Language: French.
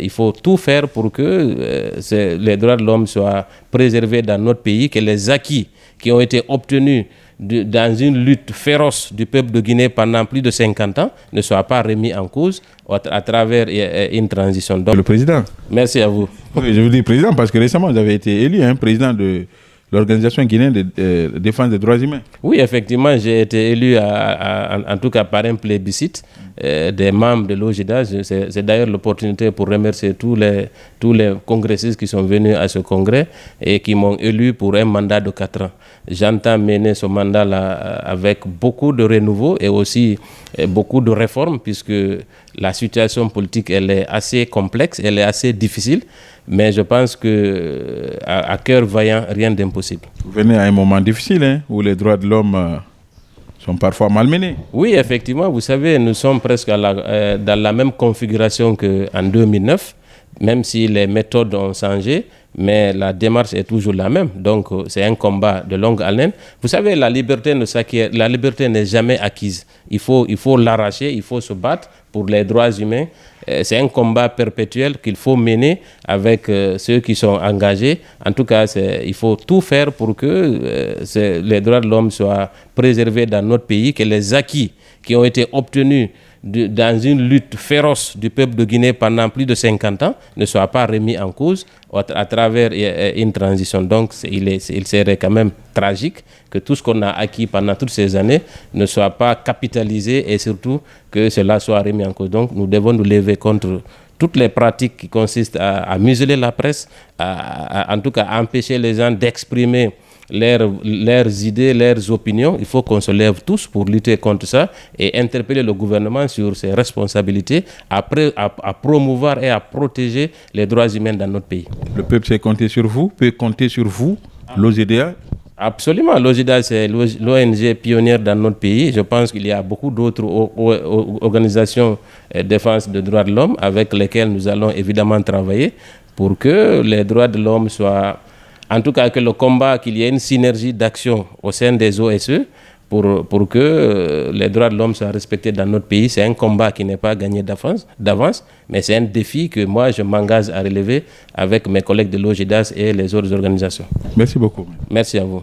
Il faut tout faire pour que les droits de l'homme soient préservés dans notre pays, que les acquis qui ont été obtenus dans une lutte féroce du peuple de Guinée pendant plus de 50 ans ne soient pas remis en cause à travers une transition. Donc, le président. Merci à vous. Oui, je vous dis président parce que récemment vous avez été élu président de l'Organisation guinéenne de défense des droits humains. Oui, effectivement, j'ai été élu en tout cas par un plébiscite des membres de l'OJDA. C'est d'ailleurs l'opportunité pour remercier tous les congressistes qui sont venus à ce congrès et qui m'ont élu pour un mandat de 4 ans. J'entends mener ce mandat-là avec beaucoup de renouveau et aussi beaucoup de réformes puisque la situation politique elle est assez complexe, elle est assez difficile. Mais je pense qu'à cœur vaillant, rien d'impossible. Vous venez à un moment difficile où les droits de l'homme sont parfois malmenés. Oui, effectivement, vous savez, nous sommes presque dans la même configuration qu'en 2009, même si les méthodes ont changé, mais la démarche est toujours la même. Donc, c'est un combat de longue haleine. Vous savez, la liberté n'est jamais acquise. Il faut l'arracher, il faut se battre pour les droits humains. C'est un combat perpétuel qu'il faut mener avec ceux qui sont engagés. En tout cas, il faut tout faire pour que les droits de l'homme soient préservés dans notre pays, que les acquis qui ont été obtenus dans une lutte féroce du peuple de Guinée pendant plus de 50 ans ne soient pas remis en cause à travers une transition. Donc, il serait quand même tragique que tout ce qu'on a acquis pendant toutes ces années ne soit pas capitalisé et surtout que cela soit remis en cause. Donc, nous devons nous lever contre toutes les pratiques qui consistent à museler la presse, en tout cas à empêcher les gens d'exprimer leurs idées, leurs opinions. Il faut qu'on se lève tous pour lutter contre ça et interpeller le gouvernement sur ses responsabilités à promouvoir et à protéger les droits humains dans notre pays. Le peuple peut compter sur vous, l'OJDA. Absolument, l'OJDA c'est l'ONG pionnière dans notre pays. Je pense qu'il y a beaucoup d'autres organisations de défense des droits de l'homme avec lesquelles nous allons évidemment travailler pour que les droits de l'homme soient... En tout cas, qu'il y ait une synergie d'action au sein des OSE pour que les droits de l'homme soient respectés dans notre pays. C'est un combat qui n'est pas gagné d'avance, mais c'est un défi que moi, je m'engage à relever avec mes collègues de l'OJDAS et les autres organisations. Merci beaucoup. Merci à vous.